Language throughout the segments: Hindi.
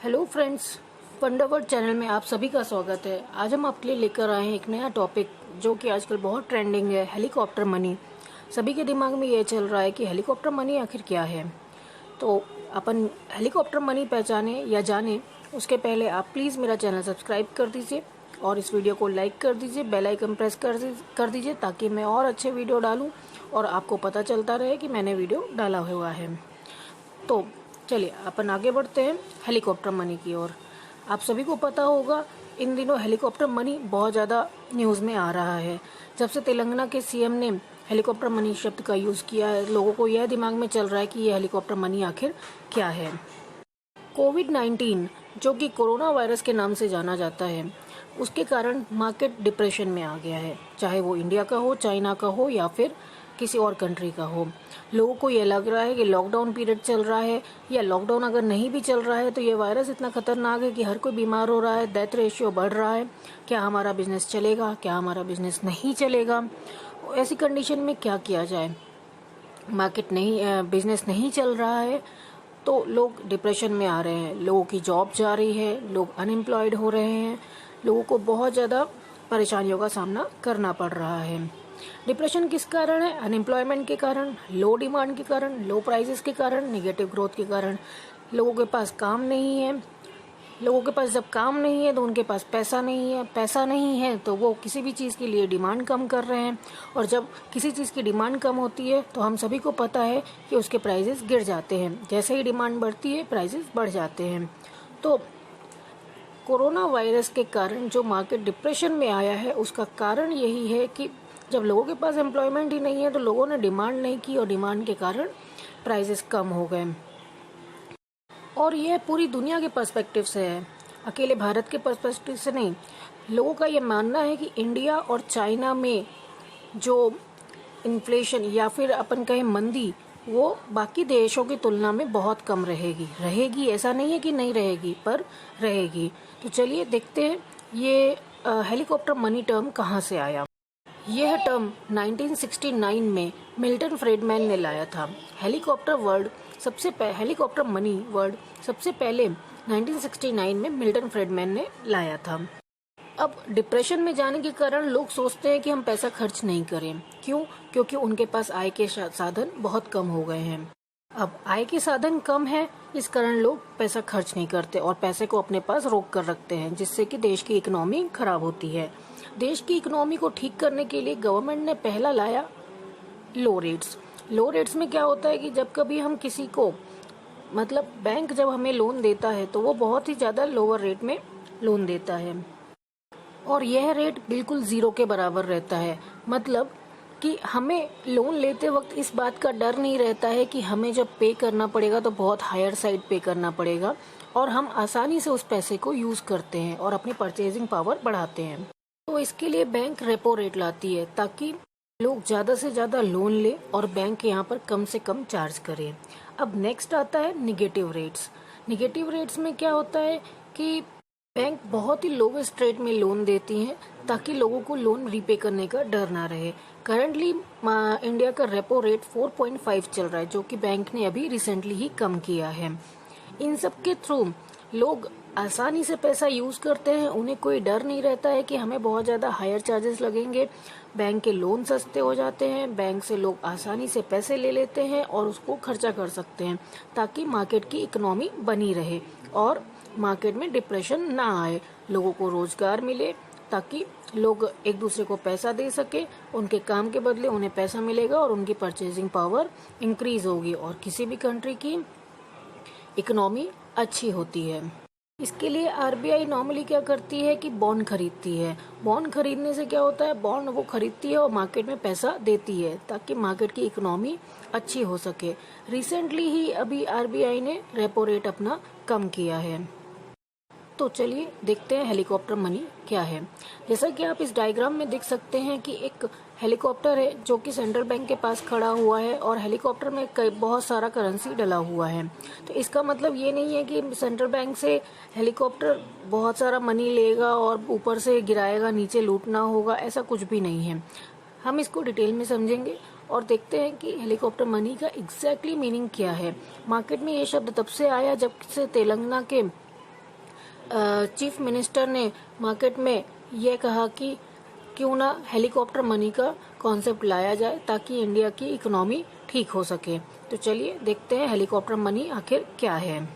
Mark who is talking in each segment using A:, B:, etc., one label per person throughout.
A: हेलो फ्रेंड्स, वंडरवर्ल्ड चैनल में आप सभी का स्वागत है। आज हम आपके लिए लेकर आए हैं एक नया टॉपिक जो कि आजकल बहुत ट्रेंडिंग है, हेलीकॉप्टर मनी। सभी के दिमाग में ये चल रहा है कि हेलीकॉप्टर मनी आखिर क्या है। तो अपन हेलीकॉप्टर मनी पहचाने या जाने उसके पहले आप प्लीज़ मेरा चैनल सब्सक्राइब कर दीजिए और इस वीडियो को लाइक कर दीजिए, बेल आइकन प्रेस कर दीजिए ताकि मैं और अच्छे वीडियो डालूँ और आपको पता चलता रहे कि मैंने वीडियो डाला हुआ है। तो चलिए अपन आगे बढ़ते हैं हेलीकॉप्टर मनी की ओर। आप सभी को पता होगा इन दिनों हेलीकॉप्टर मनी बहुत ज़्यादा न्यूज़ में आ रहा है। जब से तेलंगाना के सीएम ने हेलीकॉप्टर मनी शब्द का यूज़ किया है, लोगों को यह दिमाग में चल रहा है कि ये हेलीकॉप्टर मनी आखिर क्या है। कोविड-19 जो कि कोरोना वायरस के नाम से जाना जाता है, उसके कारण मार्केट डिप्रेशन में आ गया है। चाहे वो इंडिया का हो, चाइना का हो या फिर किसी और कंट्री का हो। लोगों को ये लग रहा है कि लॉकडाउन पीरियड चल रहा है, या लॉकडाउन अगर नहीं भी चल रहा है तो ये वायरस इतना खतरनाक है कि हर कोई बीमार हो रहा है, डेथ रेशियो बढ़ रहा है। क्या हमारा बिजनेस चलेगा, क्या हमारा बिजनेस नहीं चलेगा? ऐसी कंडीशन में क्या किया जाए? मार्केट नहीं, बिजनेस नहीं चल रहा है तो लोग डिप्रेशन में आ रहे हैं, लोगों की जॉब जा रही है, लोग अनएम्प्लॉयड हो रहे हैं, लोगों को बहुत ज़्यादा परेशानियों का सामना करना पड़ रहा है। डिप्रेशन किस कारण है? अनएम्प्लॉयमेंट के कारण, लो डिमांड के कारण, लो प्राइसेस के कारण, नेगेटिव ग्रोथ के कारण। लोगों के पास काम नहीं है। लोगों के पास जब काम नहीं है तो उनके पास पैसा नहीं है, पैसा नहीं है तो वो किसी भी चीज़ के लिए डिमांड कम कर रहे हैं, और जब किसी चीज़ की डिमांड कम होती है तो हम सभी को पता है कि उसके प्राइसेस गिर जाते हैं। जैसे ही डिमांड बढ़ती है प्राइसेस बढ़ जाते हैं। तो कोरोना वायरस के कारण जो मार्केट डिप्रेशन में आया है उसका कारण यही है कि जब लोगों के पास एम्प्लॉयमेंट ही नहीं है तो लोगों ने डिमांड नहीं की और डिमांड के कारण प्राइसेस कम हो गए। और यह पूरी दुनिया के पर्सपेक्टिव से है, अकेले भारत के पर्सपेक्टिव से नहीं। लोगों का ये मानना है कि इंडिया और चाइना में जो इन्फ्लेशन या फिर अपन कहें मंदी, वो बाकी देशों की तुलना में बहुत कम रहेगी। ऐसा नहीं है कि नहीं रहेगी, पर रहेगी। तो चलिए देखते हैं ये हेलीकॉप्टर मनी टर्म कहाँ से आया। यह टर्म 1969 में मिल्टन फ्रीडमैन ने लाया था। हेलीकॉप्टर मनी वर्ड सबसे पहले 1969 में मिल्टन फ्रीडमैन ने लाया था। अब डिप्रेशन में जाने के कारण लोग सोचते हैं कि हम पैसा खर्च नहीं करें। क्यों? क्योंकि उनके पास आय के साधन बहुत कम हो गए हैं। अब आय के साधन कम है, इस कारण लोग पैसा खर्च नहीं करते और पैसे को अपने पास रोक कर रखते हैं, जिससे कि देश की इकोनॉमी खराब होती है। देश की इकोनॉमी को ठीक करने के लिए गवर्नमेंट ने पहला लाया लो रेट्स। लो रेट्स में क्या होता है कि जब कभी हम किसी को, मतलब बैंक जब हमें लोन देता है तो वो बहुत ही ज्यादा लोअर रेट में लोन देता है, और यह रेट बिल्कुल जीरो के बराबर रहता है। मतलब कि हमें लोन लेते वक्त इस बात का डर नहीं रहता है कि हमें जब पे करना पड़ेगा तो बहुत हायर साइड पे करना पड़ेगा, और हम आसानी से उस पैसे को यूज करते हैं और अपनी परचेजिंग पावर बढ़ाते हैं। तो इसके लिए बैंक रेपो रेट लाती है ताकि लोग ज्यादा से ज्यादा लोन ले और बैंक यहाँ पर कम से कम चार्ज करे। अब नेक्स्ट आता है निगेटिव रेट्स। निगेटिव रेट्स में क्या होता है कि बैंक बहुत ही लोवेस्ट रेट में लोन देती हैं ताकि लोगों को लोन रीपे करने का डर ना रहे। करंटली इंडिया का रेपो रेट 4.5 चल रहा है, जो कि बैंक ने अभी रिसेंटली ही कम किया है। इन सब के थ्रू लोग आसानी से पैसा यूज करते हैं, उन्हें कोई डर नहीं रहता है कि हमें बहुत ज्यादा हायर चार्जेस लगेंगे। बैंक के लोन सस्ते हो जाते हैं, बैंक से लोग आसानी से पैसे ले लेते हैं और उसको खर्चा कर सकते हैं ताकि मार्केट की इकोनॉमी बनी रहे और मार्केट में डिप्रेशन ना आए, लोगों को रोजगार मिले ताकि लोग एक दूसरे को पैसा दे सके, उनके काम के बदले उन्हें पैसा मिलेगा और उनकी परचेजिंग पावर इंक्रीज होगी और किसी भी कंट्री की इकोनॉमी अच्छी होती है। इसके लिए आरबीआई नॉर्मली क्या करती है कि बॉन्ड खरीदती है। बॉन्ड खरीदने से क्या होता है, बॉन्ड वो खरीदती है और मार्केट में पैसा देती है ताकि मार्केट की इकोनॉमी अच्छी हो सके। रिसेंटली ही अभी आरबीआई ने रेपो रेट अपना कम किया है। तो चलिए देखते हैं हेलीकॉप्टर मनी क्या है। जैसा कि आप इस डायग्राम में देख सकते हैं कि एक हेलीकॉप्टर है जो कि सेंट्रल बैंक के पास खड़ा हुआ है और हेलीकॉप्टर में बहुत सारा करेंसी डला हुआ है। तो इसका मतलब ये नहीं है कि सेंट्रल बैंक से हेलीकॉप्टर बहुत सारा मनी लेगा और ऊपर से गिराएगा, नीचे लूटना होगा, ऐसा कुछ भी नहीं है। हम इसको डिटेल में समझेंगे और देखते हैं कि हेलीकॉप्टर मनी का एग्जैक्टली मीनिंग क्या है। मार्केट में ये शब्द तब से आया जब से तेलंगाना के चीफ मिनिस्टर ने मार्केट में ये कहा कि क्यों ना हेलीकॉप्टर मनी का कॉन्सेप्ट लाया जाए ताकि इंडिया की इकोनॉमी ठीक हो सके। तो चलिए देखते हैं हेलीकॉप्टर मनी आखिर क्या है।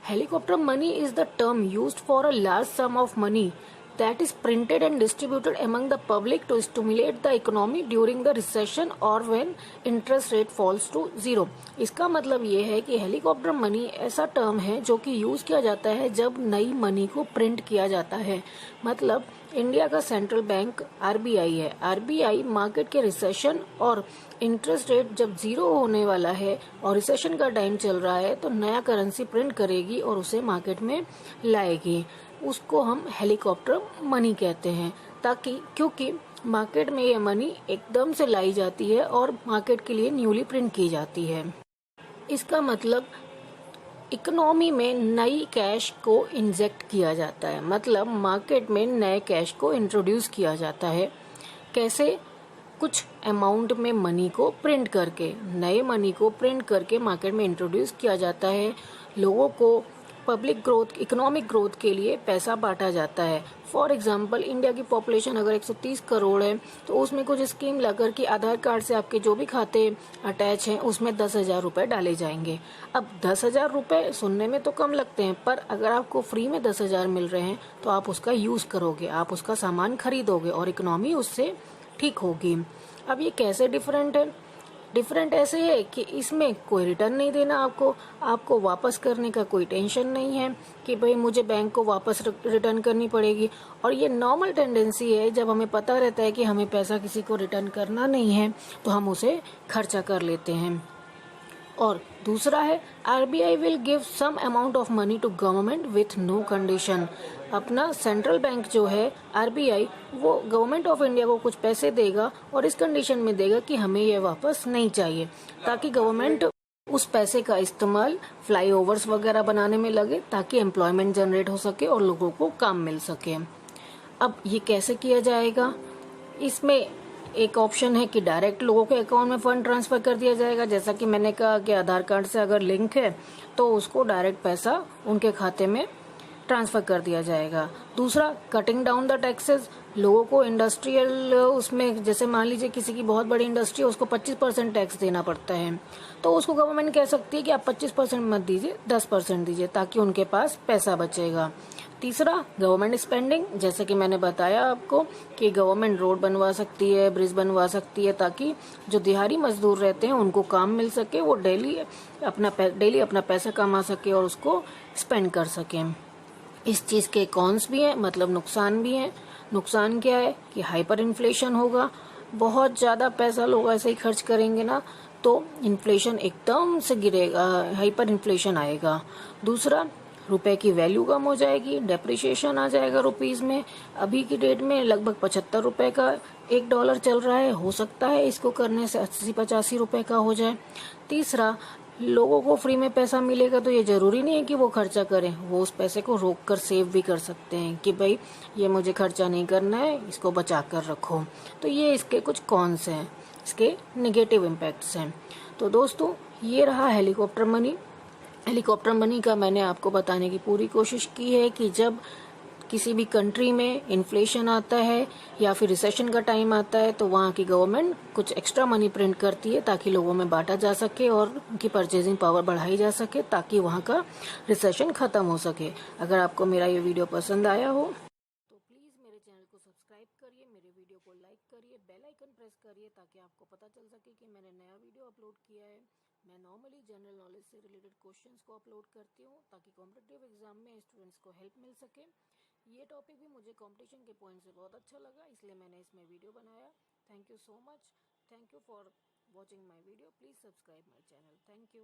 A: Helicopter money is the term used for a large sum of money that is printed and distributed among the public to stimulate the economy during the recession or when interest rate falls to zero। इसका मतलब ये है कि हेलीकॉप्टर मनी ऐसा टर्म है जो कि यूज किया जाता है जब नई मनी को प्रिंट किया जाता है। मतलब इंडिया का सेंट्रल बैंक आरबीआई है। आरबीआई मार्केट के रिसेशन और इंटरेस्ट रेट जब जीरो होने वाला है और रिसेशन का टाइम चल रहा है तो नया करेंसी प्रिंट करेगी और उसे मार्केट में लाएगी। उसको हम हेलीकॉप्टर मनी कहते हैं, ताकि क्योंकि मार्केट में ये मनी एकदम से लाई जाती है और मार्केट के लिए न्यूली प्रिंट की जाती है। इसका मतलब इकोनॉमी में नई कैश को इंजेक्ट किया जाता है। मतलब मार्केट में नए कैश को इंट्रोड्यूस किया जाता है। कैसे? कुछ अमाउंट में मनी को प्रिंट करके, नए मनी को प्रिंट करके मार्केट में इंट्रोड्यूस किया जाता है। लोगों को पब्लिक ग्रोथ, इकोनॉमिक ग्रोथ के लिए पैसा बांटा जाता है। फॉर एग्जांपल इंडिया की पॉपुलेशन अगर 130 करोड़ है तो उसमें कुछ स्कीम लाकर के आधार कार्ड से आपके जो भी खाते अटैच हैं उसमें 10,000 रुपए डाले जाएंगे। अब 10,000 रुपए सुनने में तो कम लगते हैं, पर अगर आपको फ्री में 10,000 मिल रहे हैं तो आप उसका यूज करोगे, आप उसका सामान खरीदोगे और इकोनॉमी उससे ठीक होगी। अब ये कैसे डिफरेंट है? डिफरेंट ऐसे है कि इसमें कोई रिटर्न नहीं देना आपको वापस करने का कोई टेंशन नहीं है कि भाई मुझे बैंक को वापस रिटर्न करनी पड़ेगी। और ये नॉर्मल टेंडेंसी है, जब हमें पता रहता है कि हमें पैसा किसी को रिटर्न करना नहीं है तो हम उसे खर्चा कर लेते हैं। और दूसरा है RBI will give some amount of money to government with no condition. अपना सेंट्रल बैंक जो है आरबीआई, वो गवर्नमेंट ऑफ इंडिया को कुछ पैसे देगा और इस कंडीशन में देगा कि हमें ये वापस नहीं चाहिए, ताकि गवर्नमेंट उस पैसे का इस्तेमाल फ्लाईओवर्स वगैरह बनाने में लगे ताकि एम्प्लॉयमेंट जनरेट हो सके और लोगों को काम मिल सके। अब ये कैसे किया जाएगा? इसमें एक ऑप्शन है कि डायरेक्ट लोगों के अकाउंट में फंड ट्रांसफर कर दिया जाएगा। जैसा कि मैंने कहा कि आधार कार्ड से अगर लिंक है तो उसको डायरेक्ट पैसा उनके खाते में ट्रांसफर कर दिया जाएगा। दूसरा, कटिंग डाउन द टैक्सेस। लोगों को इंडस्ट्रियल उसमें, जैसे मान लीजिए किसी की बहुत बड़ी इंडस्ट्री है, उसको 25% टैक्स देना पड़ता है, तो उसको गवर्नमेंट कह सकती है कि आप 25% मत दीजिए, 10% दीजिए, ताकि उनके पास पैसा बचेगा। तीसरा, गवर्नमेंट स्पेंडिंग। जैसे कि मैंने बताया आपको कि गवर्नमेंट रोड बनवा सकती है, ब्रिज बनवा सकती है, ताकि जो दिहाड़ी मजदूर रहते हैं उनको काम मिल सके, वो डेली अपना पैसा कमा सके और उसको स्पेंड कर सके। इस चीज के कॉन्स भी हैं, मतलब नुकसान भी हैं। नुकसान क्या है कि हाइपर इन्फ्लेशन होगा। बहुत ज्यादा पैसा लोग ऐसे ही खर्च करेंगे ना तो इन्फ्लेशन एकदम से गिरेगा, हाइपर इन्फ्लेशन आएगा। दूसरा, रुपए की वैल्यू कम हो जाएगी, डेप्रिसिएशन आ जाएगा रुपीज में। अभी की डेट में लगभग 75 रुपए का $1 चल रहा है, हो सकता है इसको करने से 80-85 रुपए का हो जाए। तीसरा, लोगों को फ्री में पैसा मिलेगा तो ये जरूरी नहीं है कि वो खर्चा करें, वो उस पैसे को रोक कर सेव भी कर सकते हैं कि भाई ये मुझे खर्चा नहीं करना है, इसको बचा कर रखो। तो ये इसके कुछ कॉन्स हैं, इसके नेगेटिव इम्पैक्ट्स हैं। तो दोस्तों, ये रहा हेलीकॉप्टर मनी। हेलीकॉप्टर मनी का मैंने आपको बताने की पूरी कोशिश की है कि जब किसी भी कंट्री में इन्फ्लेशन आता है या फिर रिसेशन का टाइम आता है तो वहाँ की गवर्नमेंट कुछ एक्स्ट्रा मनी प्रिंट करती है ताकि लोगों में बांटा जा सके और उनकी परचेजिंग पावर बढ़ाई जा सके, ताकि वहाँ का रिसेशन खत्म हो सके। अगर आपको मेरा ये वीडियो पसंद आया हो तो प्लीज मेरे चैनल को सब्सक्राइब करिए, मेरे वीडियो को लाइक करिए, बेल आइकन प्रेस करिए ताकि आपको पता चल सके कि मैंने नया वीडियो अपलोड किया है। मैं नॉर्मली जनरल नॉलेज से रिलेटेड क्वेश्चंस को अपलोड करती हूँ ताकि कॉम्पिटिटिव एग्जाम में स्टूडेंट्स को हेल्प मिल सके। ये टॉपिक भी मुझे कंपटीशन के पॉइंट से बहुत अच्छा लगा, इसलिए मैंने इसमें वीडियो बनाया। Thank you so much. Thank you for watching my video. Please subscribe my channel. Thank you.